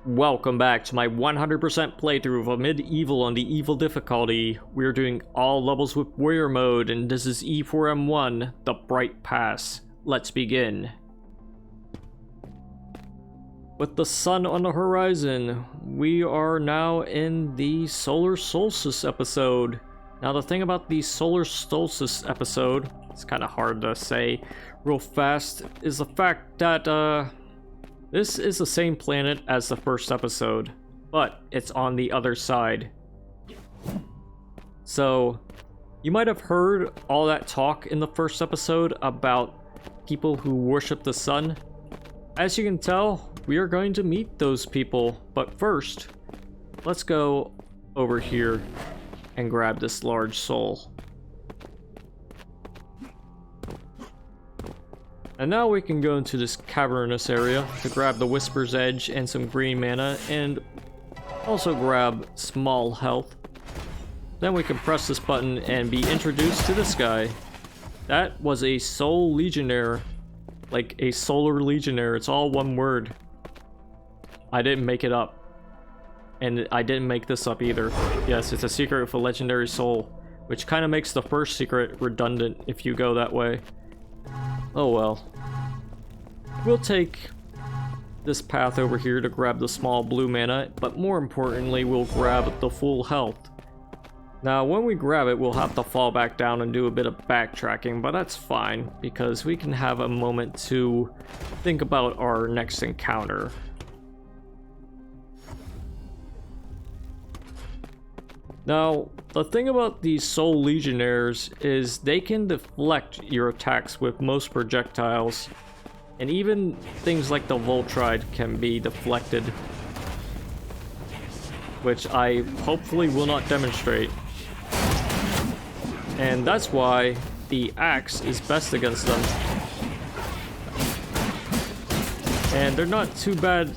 Welcome back to my 100% playthrough of Medieval on the Evil difficulty. We're doing all levels with warrior mode, and this is E4M1, the Bright Pass. Let's begin. With the sun on the horizon, we are now in the Solar Solstice episode. Now the thing about the Solar Solstice episode, it's kind of hard to say real fast, is the fact that this is the same planet as the first episode, but it's on the other side. So, you might have heard all that talk in the first episode about people who worship the sun. As you can tell, we are going to meet those people, but first, let's go over here and grab this large soul. And now we can go into this cavernous area to grab the Whisper's Edge and some green mana, and also grab small health. Then we can press this button and be introduced to this guy. That was a soul legionnaire, like a solar legionnaire. It's all one word. I didn't make it up. And I didn't make this up either. Yes, it's a secret with a legendary soul, which kind of makes the first secret redundant if you go that way. Oh well. We'll take this path over here to grab the small blue mana, but more importantly, we'll grab the full health. Now, when we grab it, we'll have to fall back down and do a bit of backtracking, but that's fine, because we can have a moment to think about our next encounter. Now, the thing about these Soul Legionnaires is they can deflect your attacks with most projectiles, and even things like the Voltride can be deflected, which I hopefully will not demonstrate. And that's why the axe is best against them. And they're not too bad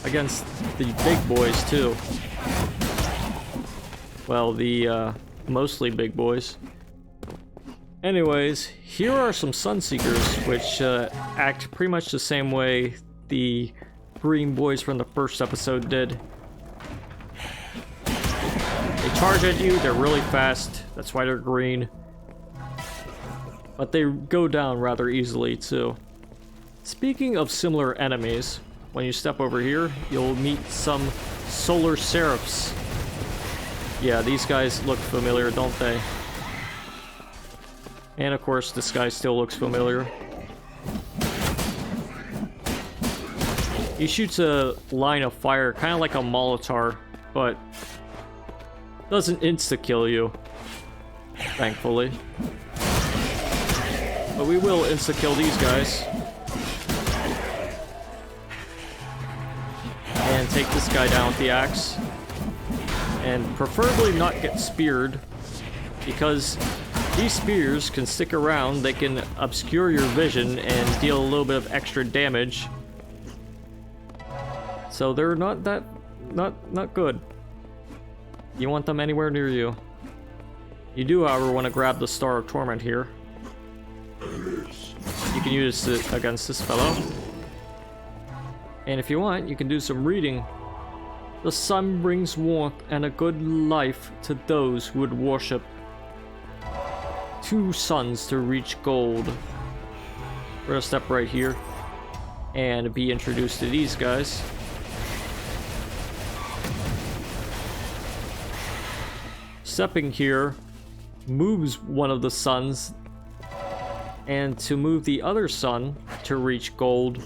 against the big boys too. Well, the mostly big boys. Anyways, here are some Sunseekers, which act pretty much the same way the green boys from the first episode did. They charge at you, they're really fast, that's why they're green. But they go down rather easily too. Speaking of similar enemies, when you step over here, you'll meet some Solar Seraphs. Yeah, these guys look familiar, don't they? And of course, this guy still looks familiar. He shoots a line of fire, kind of like a Molotov, but doesn't insta-kill you, thankfully. But we will insta-kill these guys. And take this guy down with the axe. And preferably not get speared, because these spears can stick around, they can obscure your vision and deal a little bit of extra damage. So they're not good. You want them anywhere near you. You do, however, want to grab the Star of Torment here. You can use it against this fellow. And if you want, you can do some reading. The sun brings warmth and a good life to those who would worship. 2 suns to reach gold. We're gonna step right here and be introduced to these guys. Stepping here moves one of the suns, and to move the other sun to reach gold,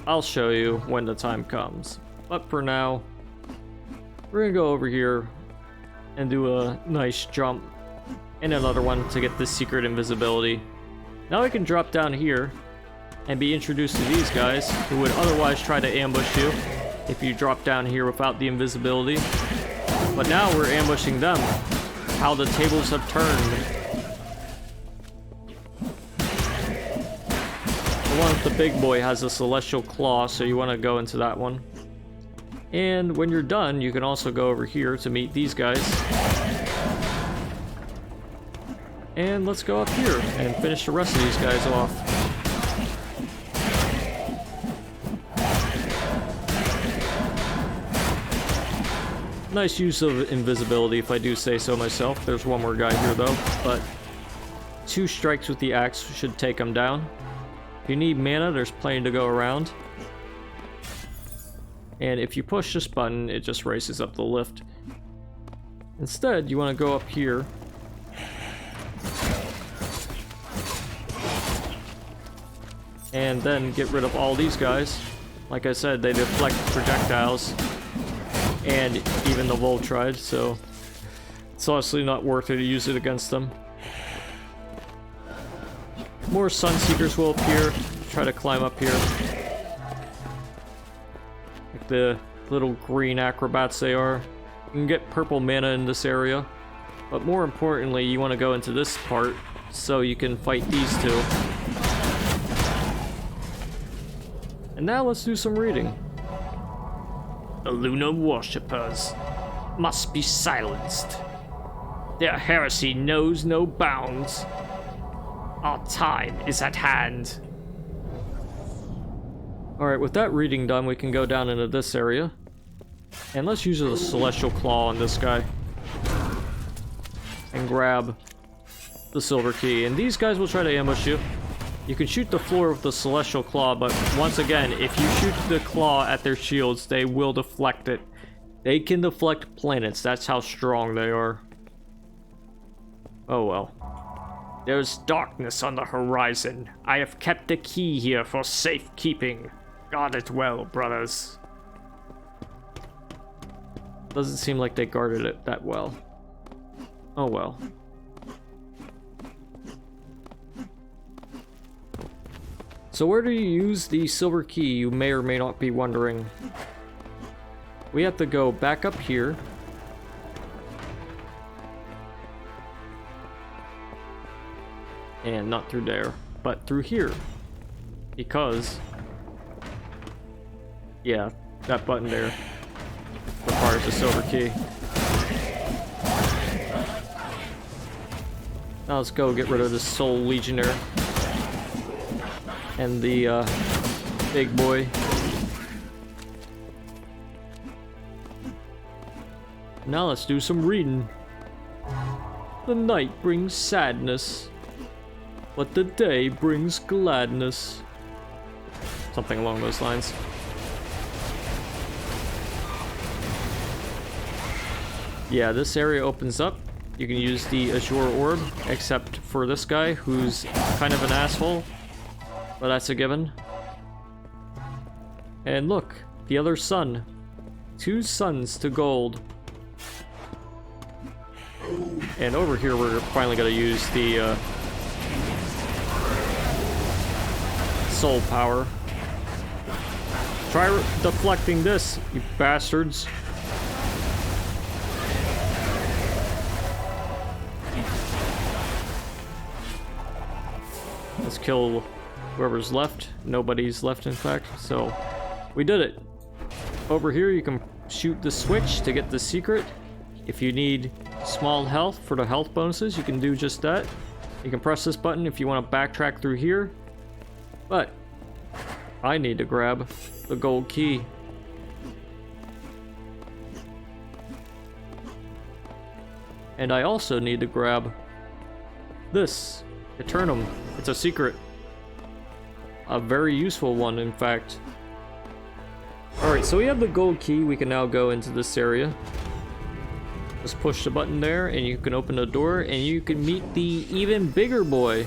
I'll show you when the time comes. But for now, we're gonna go over here and do a nice jump and another one to get this secret invisibility. Now we can drop down here and be introduced to these guys who would otherwise try to ambush you if you drop down here without the invisibility. But now we're ambushing them. How the tables have turned. The one with the big boy has a celestial claw, so you want to go into that one. And when you're done, you can also go over here to meet these guys. And let's go up here and finish the rest of these guys off. Nice use of invisibility, if I do say so myself. There's one more guy here, though, but 2 strikes with the axe should take him down. If you need mana, there's plenty to go around. And if you push this button, it just races up the lift. Instead, you want to go up here. And then get rid of all these guys. Like I said, they deflect projectiles. And even the Voltride, so it's honestly not worth it to use it against them. More Sunseekers will appear. Try to climb up here. Like the little green acrobats they are. You can get purple mana in this area. But more importantly, you want to go into this part so you can fight these two. And now let's do some reading. The lunar worshippers must be silenced. Their heresy knows no bounds. Our time is at hand. Alright, with that reading done, we can go down into this area. And let's use the Celestial Claw on this guy. And grab the Silver Key. And these guys will try to ambush you. You can shoot the floor with the Celestial Claw, but once again, if you shoot the claw at their shields, they will deflect it. They can deflect planets, that's how strong they are. Oh well. There's darkness on the horizon. I have kept the key here for safekeeping. Guard it well, brothers. Doesn't seem like they guarded it that well. Oh well. So where do you use the silver key, you may or may not be wondering. We have to go back up here. And not through there, but through here. Because... yeah, that button there requires a silver key. Now let's go get rid of this soul legionnaire. And the big boy. Now let's do some reading. The night brings sadness, but the day brings gladness. Something along those lines. Yeah, this area opens up. You can use the Azure Orb, except for this guy, who's kind of an asshole. But that's a given. And look, the other sun. 2 suns to gold. And over here we're finally gonna use the soul power. Try deflecting this, you bastards. Let's kill whoever's left. Nobody's left, in fact. So, we did it. Over here, you can shoot the switch to get the secret. If you need small health for the health bonuses, you can do just that. You can press this button if you want to backtrack through here. But, I need to grab the gold key. And I also need to grab this Eternum. It's a secret. A very useful one, in fact. Alright, so we have the gold key. We can now go into this area. Just push the button there, and you can open the door, and you can meet the even bigger boy.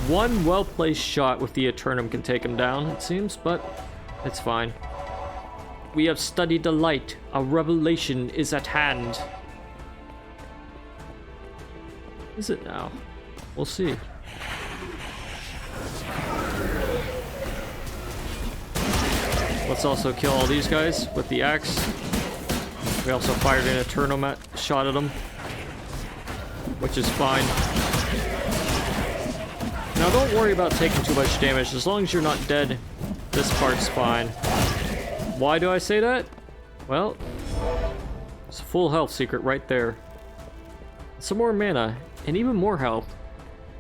One well-placed shot with the Eternum can take him down, it seems, but it's fine. We have studied the light. A revelation is at hand. Is it now? We'll see. Let's also kill all these guys with the axe. We also fired an Eternum shot at them, which is fine. Now don't worry about taking too much damage. As long as you're not dead, this part's fine. Why do I say that? Well, it's a full health secret right there. Some more mana, and even more health,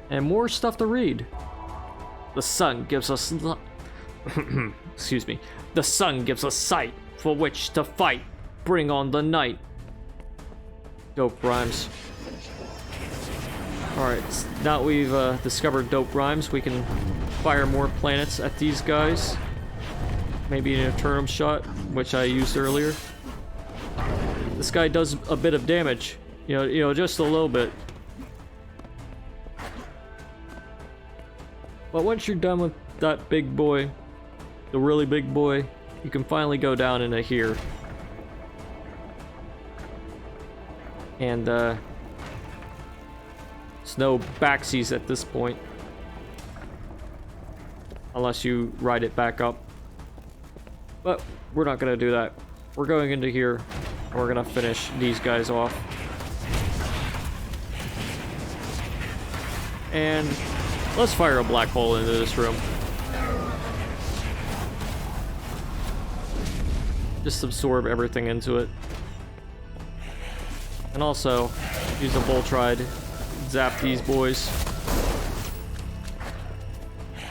and more stuff to read. The sun gives us excuse me. The sun gives us sight, for which to fight. Bring on the night. Dope rhymes. Alright, now we've discovered dope rhymes, we can fire more planets at these guys. Maybe an Eternum shot, which I used earlier. This guy does a bit of damage. You know, just a little bit. But once you're done with that big boy, the really big boy, you can finally go down into here. And, there's no backsies at this point. Unless you ride it back up. But we're not gonna do that. We're going into here, and we're gonna finish these guys off. And let's fire a black hole into this room. Just absorb everything into it. And also, use a Voltride, zap these boys.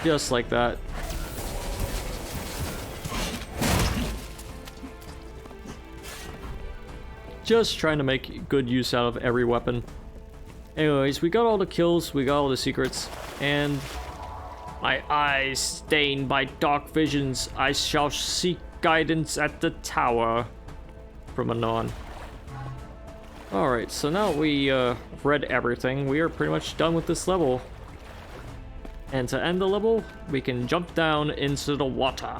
Just like that. Just trying to make good use out of every weapon. Anyways, we got all the kills, we got all the secrets, and my eyes stained by dark visions, I shall seek guidance at the tower. From Anon. Alright, so now we read everything, we are pretty much done with this level. And to end the level, we can jump down into the water.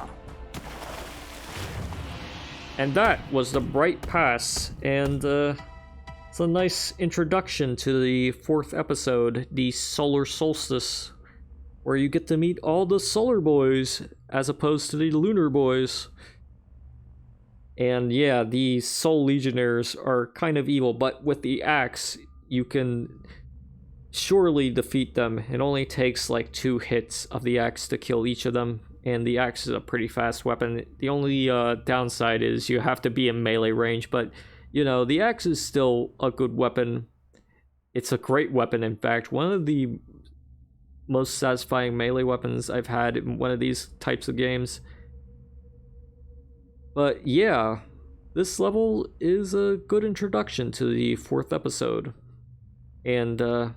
And that was the Bright Pass, and it's a nice introduction to the 4th episode, the Solar Solstice, where you get to meet all the Solar Boys, as opposed to the Lunar Boys. And yeah, the Soul Legionnaires are kind of evil, but with the axe, you can surely defeat them. It only takes like 2 hits of the axe to kill each of them, and the axe is a pretty fast weapon. The only downside is you have to be in melee range, but you know, the axe is still a good weapon. It's a great weapon, in fact. One of the most satisfying melee weapons I've had in one of these types of games. But yeah, this level is a good introduction to the 4th episode. And I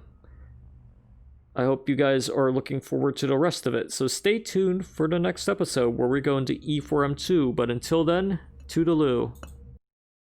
hope you guys are looking forward to the rest of it. So stay tuned for the next episode where we go into E4M2. But until then, toodaloo.